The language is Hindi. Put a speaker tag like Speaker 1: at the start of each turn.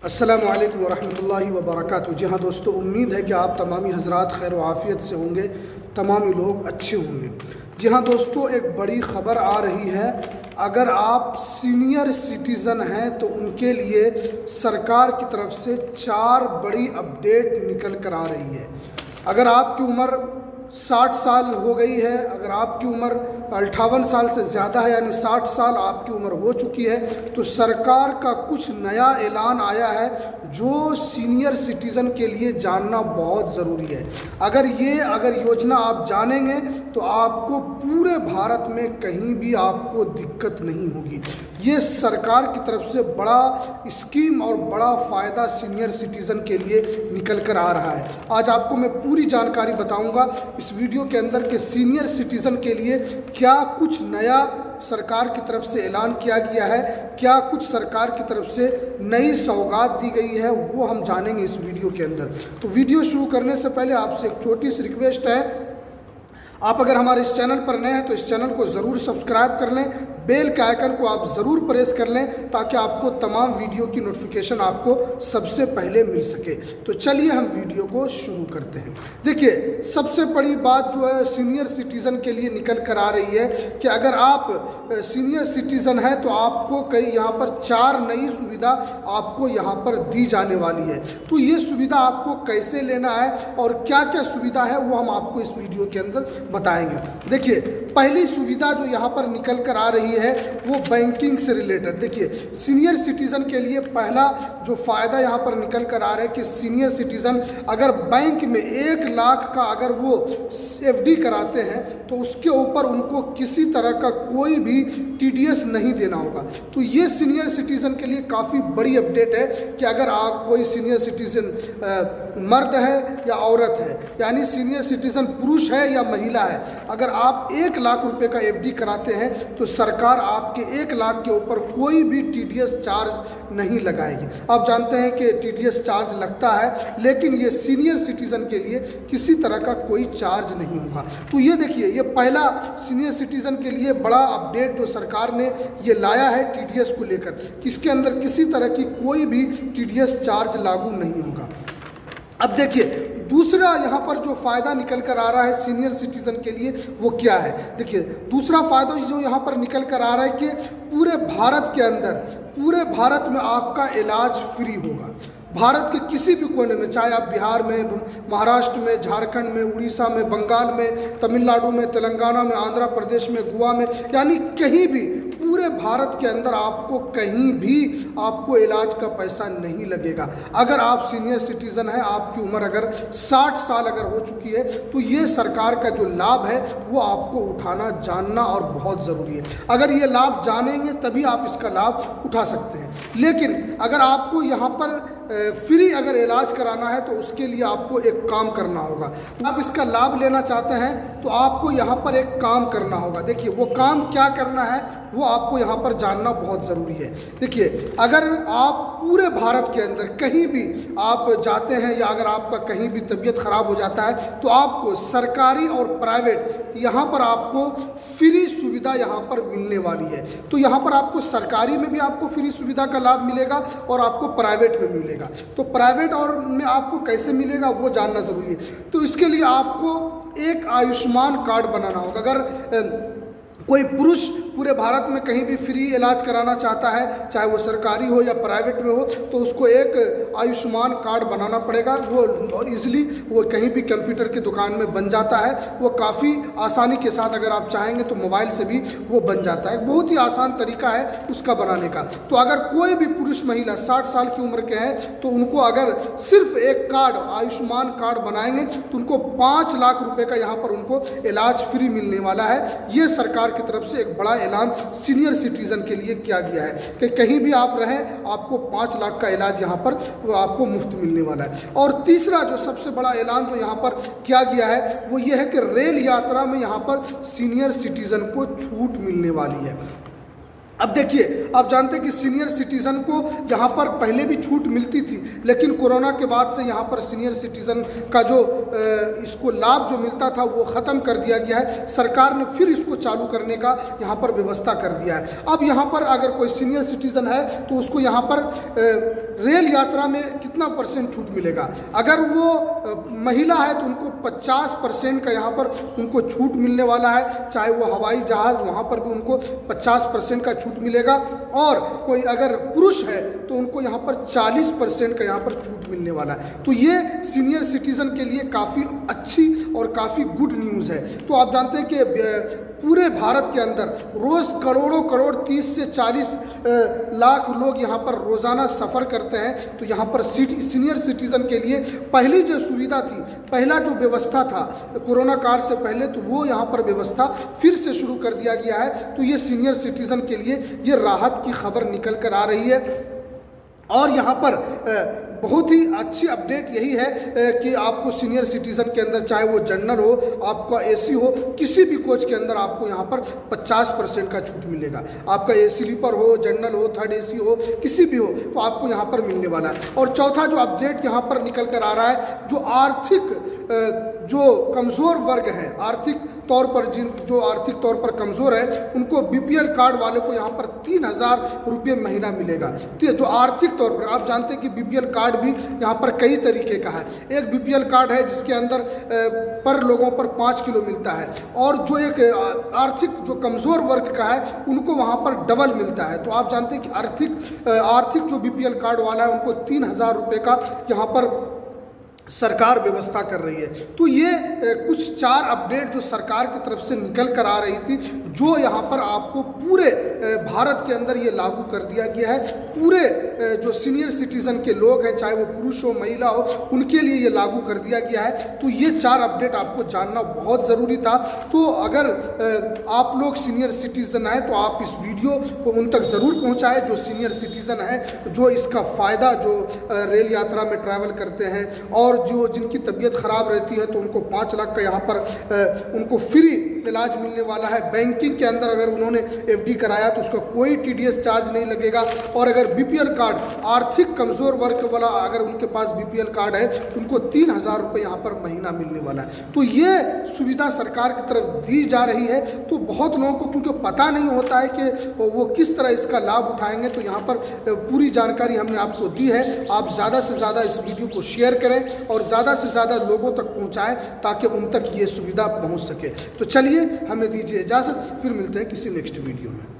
Speaker 1: अस्सलामु अलैकुम वरहमतुल्लाहि वबरकातुहू। जी हाँ दोस्तों, उम्मीद है कि आप तमामी हज़रात खैर व आफ़ियत से होंगे, तमामी लोग अच्छे होंगे। जी हाँ दोस्तों, एक बड़ी ख़बर आ रही है। अगर आप सीनियर सिटीज़न हैं तो उनके लिए सरकार की तरफ से 4 बड़ी अपडेट निकल कर आ रही है। अगर आपकी उम्र 60 साल हो गई है, अगर आपकी उम्र 58 साल से ज़्यादा है यानी 60 साल आपकी उम्र हो चुकी है, तो सरकार का कुछ नया ऐलान आया है जो सीनियर सिटीज़न के लिए जानना बहुत ज़रूरी है। अगर योजना आप जानेंगे तो आपको पूरे भारत में कहीं भी आपको दिक्कत नहीं होगी। ये सरकार की तरफ से बड़ा स्कीम और बड़ा फ़ायदा सीनियर सिटीज़न के लिए निकल कर आ रहा है। आज आपको मैं पूरी जानकारी बताऊंगा इस वीडियो के अंदर कि सीनियर सिटीज़न के लिए क्या कुछ नया सरकार की तरफ से ऐलान किया गया है, क्या कुछ सरकार की तरफ से नई सौगात दी गई है, वो हम जानेंगे इस वीडियो के अंदर। तो वीडियो शुरू करने से पहले आपसे एक छोटी सी रिक्वेस्ट है, आप अगर हमारे इस चैनल पर नए हैं तो इस चैनल को ज़रूर सब्सक्राइब कर लें, बेल के आइकन को आप ज़रूर प्रेस कर लें ताकि आपको तमाम वीडियो की नोटिफिकेशन आपको सबसे पहले मिल सके। तो चलिए हम वीडियो को शुरू करते हैं। देखिए, सबसे बड़ी बात जो है सीनियर सिटीज़न के लिए निकल कर आ रही है कि अगर आप सीनियर सिटीज़न हैं तो आपको कई यहाँ पर 4 नई सुविधा आपको यहाँ पर दी जाने वाली है। तो ये सुविधा आपको कैसे लेना है और क्या क्या सुविधा है वो हम आपको इस वीडियो के अंदर बताएंगे। देखिए, पहली सुविधा जो यहाँ पर निकल कर आ रही है वो बैंकिंग से रिलेटेड। देखिए, सीनियर सिटीज़न के लिए पहला जो फ़ायदा यहाँ पर निकल कर आ रहा है कि सीनियर सिटीज़न अगर बैंक में 1 लाख का अगर वो एफडी कराते हैं तो उसके ऊपर उनको किसी तरह का कोई भी टीडीएस नहीं देना होगा। तो ये सीनियर सिटीज़न के लिए काफ़ी बड़ी अपडेट है कि अगर आप कोई सीनियर सिटीज़न मर्द है या औरत है, यानी सीनियर सिटीज़न पुरुष है या महिला है, अगर आप 1 लाख रुपए का एफडी कराते हैं तो सरकार आपके 1 लाख के ऊपर कोई भी टीडीएस चार्ज नहीं लगाएगी। आप जानते हैं कि टीडीएस चार्ज लगता है, लेकिन ये सीनियर सिटीज़न के लिए किसी तरह का कोई चार्ज नहीं होगा। तो ये देखिए, ये पहला सीनियर सिटीज़न के लिए बड़ा अपडेट जो सरकार ने ये लाया है टीडीएस को लेकर कि इसके अंदर किसी तरह की कोई भी टीडीएस चार्ज लागू नहीं होगा। अब देखिए, दूसरा यहाँ पर जो फ़ायदा निकल कर आ रहा है सीनियर सिटीज़न के लिए वो क्या है। देखिए, दूसरा फ़ायदा जो यहाँ पर निकल कर आ रहा है कि पूरे भारत के अंदर, पूरे भारत में आपका इलाज फ्री होगा। भारत के किसी भी कोने में, चाहे आप बिहार में, महाराष्ट्र में, झारखंड में, उड़ीसा में, बंगाल में, तमिलनाडु में, तेलंगाना में, आंध्र प्रदेश में, गोवा में, यानी कहीं भी पूरे भारत के अंदर आपको कहीं भी आपको इलाज का पैसा नहीं लगेगा। अगर आप सीनियर सिटीज़न हैं, आपकी उम्र अगर 60 साल अगर हो चुकी है, तो ये सरकार का जो लाभ है वो आपको उठाना जानना और बहुत ज़रूरी है। अगर ये लाभ जानेंगे तभी आप इसका लाभ उठा सकते हैं। लेकिन अगर आपको यहाँ पर फ्री अगर इलाज कराना है तो उसके लिए आपको एक काम करना होगा। आप इसका लाभ लेना चाहते हैं तो आपको यहाँ पर एक काम करना होगा। देखिए, वो काम क्या करना है वो आपको यहाँ पर जानना बहुत ज़रूरी है। देखिए, अगर आप पूरे भारत के अंदर कहीं भी आप जाते हैं या अगर आपका कहीं भी तबीयत ख़राब हो जाता है तो आपको सरकारी और प्राइवेट यहाँ पर आपको फ्री सुविधा यहाँ पर मिलने वाली है। तो यहाँ पर आपको सरकारी में भी आपको फ्री सुविधा का लाभ मिलेगा और आपको प्राइवेट में मिलेगा। तो प्राइवेट और में आपको कैसे मिलेगा वो जानना ज़रूरी है। तो इसके लिए आपको एक आयुष्मान कार्ड बनाना होगा। अगर कोई पुरुष पूरे भारत में कहीं भी फ्री इलाज कराना चाहता है, चाहे वो सरकारी हो या प्राइवेट में हो, तो उसको एक आयुष्मान कार्ड बनाना पड़ेगा। वो ईजिली वो कहीं भी कंप्यूटर की दुकान में बन जाता है। वो काफ़ी आसानी के साथ अगर आप चाहेंगे तो मोबाइल से भी वो बन जाता है। बहुत ही आसान तरीका है उसका बनाने का। तो अगर कोई भी पुरुष महिला 60 साल की उम्र के हैं तो उनको अगर सिर्फ एक कार्ड, आयुष्मान कार्ड बनाएंगे तो उनको 5 लाख रुपये का यहाँ पर उनको इलाज फ्री मिलने वाला है। ये सरकार की तरफ से एक बड़ा ऐलान सीनियर सिटीज़न के लिए किया गया है कि कहीं भी आप रहें आपको 5 लाख का इलाज यहाँ पर वो आपको मुफ्त मिलने वाला है। और तीसरा जो सबसे बड़ा ऐलान जो यहाँ पर किया गया है वो ये है कि रेल यात्रा में यहाँ पर सीनियर सिटीज़न को छूट मिलने वाली है। अब देखिए, आप जानते हैं कि सीनियर सिटीज़न को यहाँ पर पहले भी छूट मिलती थी, लेकिन कोरोना के बाद से यहाँ पर सीनियर सिटीज़न का जो इसको लाभ जो मिलता था वो ख़त्म कर दिया गया है। सरकार ने फिर इसको चालू करने का यहाँ पर व्यवस्था कर दिया है। अब यहाँ पर अगर कोई सीनियर सिटीज़न है तो उसको यहाँ पर रेल यात्रा में कितना % छूट मिलेगा। अगर वो महिला है तो उनको 50% का यहाँ पर उनको छूट मिलने वाला है। चाहे वो हवाई जहाज़, वहाँ पर भी उनको 50% का छूट मिलेगा। और कोई अगर पुरुष है तो उनको यहाँ पर 40% का यहाँ पर छूट मिलने वाला है। तो ये सीनियर सिटीज़न के लिए काफ़ी अच्छी और काफ़ी गुड न्यूज़ है। तो आप जानते हैं कि पूरे भारत के अंदर रोज़ करोड़ 30 से 40 लाख लोग यहाँ पर रोज़ाना सफ़र करते हैं। तो यहाँ पर सीनियर सिटीज़न के लिए पहली जो सुविधा थी, पहला जो व्यवस्था था कोरोना काल से पहले, तो वो यहाँ पर व्यवस्था फिर से शुरू कर दिया गया है। तो ये सीनियर सिटीज़न के लिए ये राहत की खबर निकल कर आ रही है। और यहाँ पर बहुत ही अच्छी अपडेट यही है कि आपको सीनियर सिटीज़न के अंदर, चाहे वो जनरल हो, आपका एसी हो, किसी भी कोच के अंदर आपको यहाँ पर 50% का छूट मिलेगा। आपका स्लीपर हो, जनरल हो, थर्ड एसी हो, किसी भी हो, तो आपको यहाँ पर मिलने वाला है। और चौथा जो अपडेट यहाँ पर निकल कर आ रहा है, जो आर्थिक जो कमज़ोर वर्ग है, आर्थिक तौर पर जो आर्थिक तौर पर कमज़ोर है, उनको बीपीएल कार्ड वाले को यहाँ पर 3000 रुपये महीना मिलेगा। जो आर्थिक तौर पर, आप जानते हैं कि बीपीएल कार्ड भी यहाँ पर कई तरीके का है। एक बीपीएल कार्ड है जिसके अंदर पर लोगों पर 5 किलो मिलता है, और जो एक आर्थिक जो कमज़ोर वर्ग का है उनको वहाँ पर डबल मिलता है। तो आप जानते हैं कि आर्थिक जो बीपीएल कार्ड वाला है उनको 3000 रुपये का यहाँ पर सरकार व्यवस्था कर रही है। तो ये कुछ 4 अपडेट जो सरकार की तरफ से निकल कर आ रही थी, जो यहाँ पर आपको पूरे भारत के अंदर ये लागू कर दिया गया है। पूरे जो सीनियर सिटीज़न के लोग हैं, चाहे वो पुरुष हो, महिला हो, उनके लिए ये लागू कर दिया गया है। तो ये 4 अपडेट आपको जानना बहुत ज़रूरी था। तो अगर आप लोग सीनियर सिटीज़न हैं तो आप इस वीडियो को उन तक ज़रूर पहुँचाएँ जो सीनियर सिटीज़न है, जो इसका फ़ायदा, जो रेल यात्रा में ट्रैवल करते हैं, और जो जिनकी तबीयत ख़राब रहती है तो उनको 5 लाख का यहाँ पर उनको फ्री इलाज मिलने वाला है। बैंकिंग के अंदर अगर उन्होंने एफडी कराया तो उसका कोई टीडीएस चार्ज नहीं लगेगा। और अगर बीपीएल कार्ड, आर्थिक कमज़ोर वर्ग वाला अगर उनके पास बीपीएल कार्ड है तो उनको 3000 रुपये यहाँ पर महीना मिलने वाला है। तो ये सुविधा सरकार की तरफ दी जा रही है। तो बहुत लोगों को क्योंकि पता नहीं होता है कि वो किस तरह इसका लाभ उठाएंगे, तो यहाँ पर पूरी जानकारी हमने आपको दी है। आप ज़्यादा से ज़्यादा इस वीडियो को शेयर करें और ज़्यादा से ज़्यादा लोगों तक पहुँचाएँ ताकि उन तक ये सुविधा पहुँच सके। तो चलिए, हमें दीजिए इजाज़त, फिर मिलते हैं किसी नेक्स्ट वीडियो में।